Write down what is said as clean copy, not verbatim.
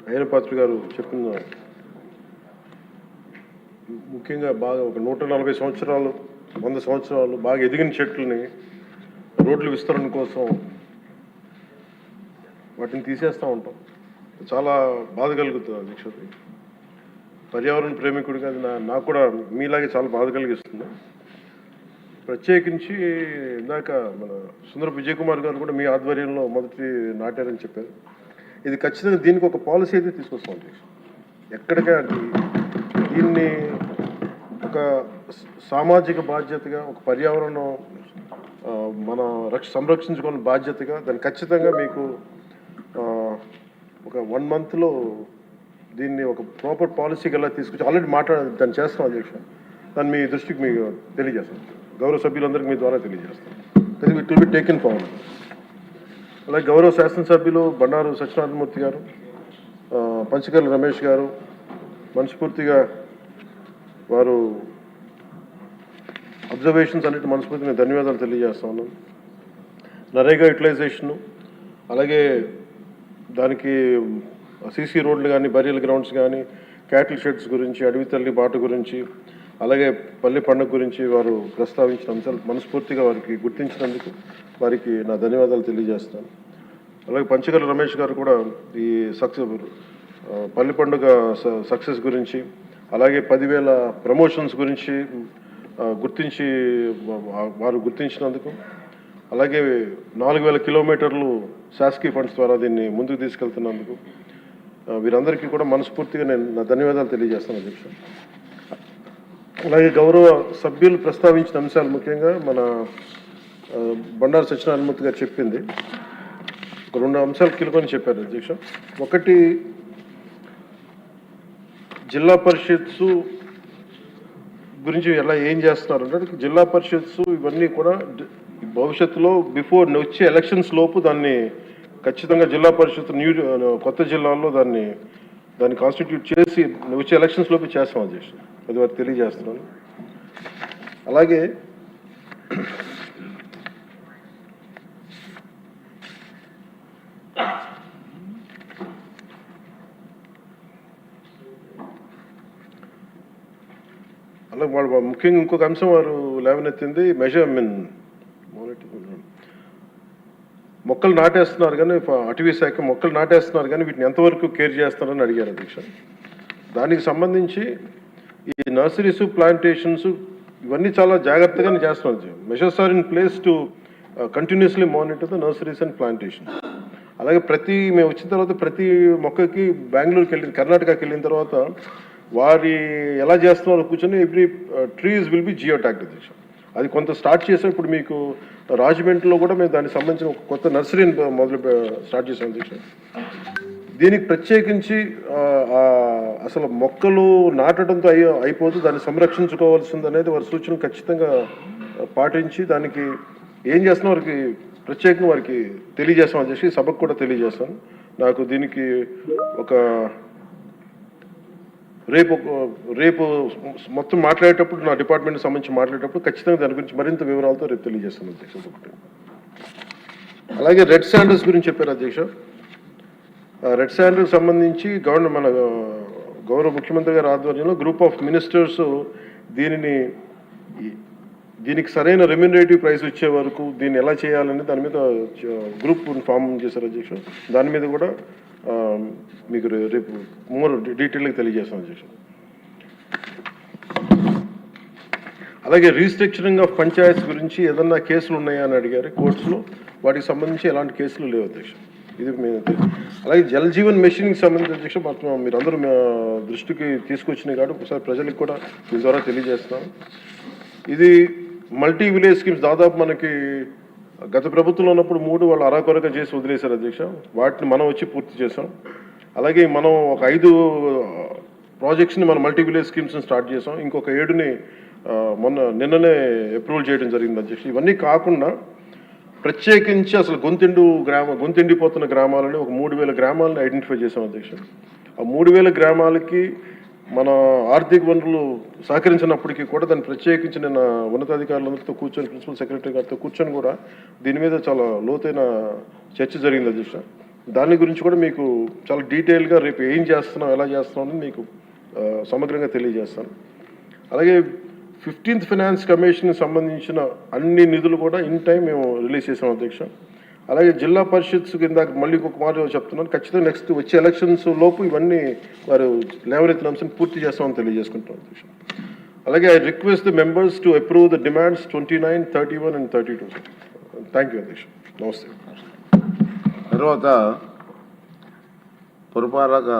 అయ్యన పాత్ర గారు చెప్పిన ముఖ్యంగా బాగా ఒక 140 సంవత్సరాలు 100 సంవత్సరాలు బాగా ఎదిగిన చెట్లని రోడ్ల విస్తరణ కోసం వాటిని తీసేస్తూ ఉంటాం. చాలా బాధ కలుగుతుంది అధ్యక్షుడి. పర్యావరణ ప్రేమికుడిగా నాకు కూడా మీలాగే చాలా బాధ కలిగిస్తుంది. ప్రత్యేకించి ఇందాక మన సుందరపు విజయ్ కుమార్ గారు కూడా మీ ఆధ్వర్యంలో మొదటి నాటారని చెప్పారు. ఇది ఖచ్చితంగా దీనికి ఒక పాలసీ అయితే తీసుకొస్తాం అధ్యక్ష. ఎక్కడికే దీన్ని ఒక సామాజిక బాధ్యతగా, ఒక పర్యావరణం మన సంరక్షించుకునే బాధ్యతగా దాన్ని ఖచ్చితంగా మీకు ఒక 1 monthలో దీన్ని ఒక ప్రాపర్ పాలసీకి ఎలా తీసుకొచ్చి ఆల్రెడీ దాన్ని చేస్తాం అధ్యక్ష. దాన్ని మీ దృష్టికి మీకు తెలియజేస్తాం, గౌరవ సభ్యులందరికీ మీ ద్వారా తెలియజేస్తాం. It will be taken forward. అలాగే గౌరవ శాసనసభ్యులు బండారు సత్యనారాయణమూర్తి గారు, పంచకర్ల రమేష్ గారు మనస్ఫూర్తిగా వారు అబ్జర్వేషన్స్ అన్నిటి మనస్ఫూర్తిగా ధన్యవాదాలు తెలియజేస్తా ఉన్నాను. నరేగా యూటిలైజేషను, అలాగే దానికి సీసీ రోడ్లు కానీ, బరియల్ గ్రౌండ్స్ కానీ, క్యాటిల్ షెడ్స్ గురించి, అడవి తల్లి బాట గురించి, అలాగే పల్లె పండుగ గురించి వారు ప్రస్తావించిన అంశాలు మనస్ఫూర్తిగా వారికి గుర్తించినందుకు వారికి నా ధన్యవాదాలు తెలియజేస్తాను. అలాగే పంచకర్ల రమేష్ గారు కూడా ఈ పల్లె పండుగ సక్సెస్ గురించి, అలాగే 10,000 ప్రమోషన్స్ గురించి గుర్తించి వారు గుర్తించినందుకు, అలాగే 4,000 కిలోమీటర్లు శాసకీయ ఫండ్స్ ద్వారా దీన్ని ముందుకు తీసుకెళ్తున్నందుకు వీరందరికీ కూడా మనస్ఫూర్తిగా నేను నా ధన్యవాదాలు తెలియజేస్తాను అధ్యక్ష. అలాగే గౌరవ సభ్యులు ప్రస్తావించిన అంశాలు ముఖ్యంగా మన బండారు సత్యనారాయణమూర్తి గారు చెప్పింది ఒక 2 అంశాలు కీలకమని చెప్పారు అధ్యక్ష. ఒకటి, జిల్లా పరిషత్స్ గురించి ఎలా ఏం చేస్తున్నారు అంటే, జిల్లా పరిషత్స్ ఇవన్నీ కూడా భవిష్యత్తులో బిఫోర్ వచ్చే ఎలక్షన్స్ లోపు దాన్ని ఖచ్చితంగా జిల్లా పరిషత్ కొత్త జిల్లాల్లో దాన్ని కాన్స్టిట్యూట్ చేసి వచ్చే ఎలక్షన్స్ లోపు చేస్తాం అధ్యక్ష. అది వారికి తెలియజేస్తున్నాను. అలాగే వాళ్ళు ముఖ్యంగా ఇంకొక అంశం వారు లేవనెత్తింది మొక్కలు నాటేస్తున్నారు కానీ, అటవీ శాఖ మొక్కలు నాటేస్తున్నారు కానీ వీటిని ఎంతవరకు కేర్ చేస్తున్నారని అడిగారు అధ్యక్ష. దానికి సంబంధించి ఈ నర్సరీస్, ప్లాంటేషన్స్ ఇవన్నీ చాలా జాగ్రత్తగానే చేస్తున్నాం. Measures are in place to continuously monitor the nurseries and plantations. అలాగే మేము వచ్చిన తర్వాత ప్రతి మొక్కకి కర్ణాటకకి వెళ్ళిన తర్వాత వారి ఎలా చేస్తున్నారో కూర్చొని every trees will be geo tagged అధ్యక్ష. అది కొంత స్టార్ట్ చేసాం. ఇప్పుడు మీకు రాజమండ్రిలో కూడా మేము దానికి సంబంధించిన ఒక కొత్త నర్సరీని స్టార్ట్ చేసాం అధ్యక్ష. దీనికి ప్రత్యేకించి అసలు మొక్కలు నాటడంతో అయిపోదు, దాన్ని సంరక్షించుకోవాల్సింది అనేది వారి సూచనలు ఖచ్చితంగా పాటించి దానికి ఏం చేస్తున్నా వారికి ప్రత్యేకంగా వారికి తెలియజేస్తామని చెప్పి సభకు కూడా తెలియజేస్తాను. నాకు దీనికి రేపు మొత్తం మాట్లాడేటప్పుడు నా డిపార్ట్మెంట్కి సంబంధించి మాట్లాడేటప్పుడు ఖచ్చితంగా దాని గురించి మరింత వివరాలతో రేపు తెలియజేస్తాను అధ్యక్ష. ఒకటి, అలాగే రెడ్ శాండల్స్ గురించి చెప్పారు అధ్యక్ష. రెడ్ శాండల్కి సంబంధించి మన గౌరవ ముఖ్యమంత్రి గారి ఆధ్వర్యంలో గ్రూప్ ఆఫ్ మినిస్టర్స్ దీనికి సరైన రెమ్యూనరేటివ్ ప్రైస్ వచ్చే వరకు దీన్ని ఎలా చేయాలని దాని మీద గ్రూప్ ఫామ్ చేశారు అధ్యక్ష. దాని మీద కూడా మీకు రేపు మోర్ డీటెయిల్గా తెలియజేస్తాను అధ్యక్ష. అలాగే రీస్ట్రక్చరింగ్ ఆఫ్ పంచాయత్స్ గురించి ఏదన్నా కేసులు ఉన్నాయా అని అడిగారు కోర్ట్స్లో. వాటికి సంబంధించి ఎలాంటి కేసులు లేవు అధ్యక్ష. ఇది అలాగే జల్ జీవన్ మిషన్కి సంబంధించి అధ్యక్ష మీరందరూ దృష్టికి తీసుకొచ్చినాయి కాబట్టి ఒకసారి ప్రజలకు కూడా మీ ద్వారా తెలియజేస్తున్నాను. ఇది మల్టీ విలేజ్ స్కీమ్స్ దాదాపు మనకి గత ప్రభుత్వంలో ఉన్నప్పుడు 3 వాళ్ళు అరాకొరగా చేసి వదిలేశారు అధ్యక్ష. వాటిని మనం వచ్చి పూర్తి చేసాం. అలాగే మనం ఒక 5 ప్రాజెక్ట్స్ని మనం మల్టీ విలేజ్ స్కీమ్స్ని స్టార్ట్ చేసాం. ఇంకొక 7ని నిన్ననే అప్రూవల్ చేయడం జరిగింది అధ్యక్ష. ఇవన్నీ కాకుండా ప్రత్యేకించి అసలు గొంతెండిపోతున్న గ్రామాలని ఒక 3,000 గ్రామాలను ఐడెంటిఫై చేసాం అధ్యక్ష. ఆ 3,000 గ్రామాలకి మన ఆర్థిక వనరులు సహకరించినప్పటికీ కూడా దాన్ని ప్రత్యేకించి నిన్న ఉన్నతాధికారులందరితో కూర్చొని, ప్రిన్సిపల్ సెక్రటరీ గారితో కూర్చొని కూడా దీని మీద చాలా లోతైన చర్చ జరిగింది అధ్యక్ష. దాని గురించి కూడా మీకు చాలా డీటెయిల్గా రేపు ఏం చేస్తున్నాం, ఎలా చేస్తున్నాం అని మీకు సమగ్రంగా తెలియజేస్తాను. అలాగే 15th ఫైనాన్స్ కమిషన్కి సంబంధించిన అన్ని నిధులు కూడా ఇన్ టైం మేము రిలీజ్ చేసాం అధ్యక్ష. అలాగే జిల్లా పరిషత్స్ కింద మళ్ళీ ఇంకొక మాట చెప్తున్నాను, ఖచ్చితంగా నెక్స్ట్ వచ్చే ఎలక్షన్స్ లోపు ఇవన్నీ వారు లేవనెత్తిన అంశం పూర్తి చేస్తామని తెలియజేసుకుంటాం అధ్యక్ష. అలాగే I request the members to approve the demands 29, 31 and 32. Thank you అధ్యక్ష. నమస్తే. తర్వాత పురపాలక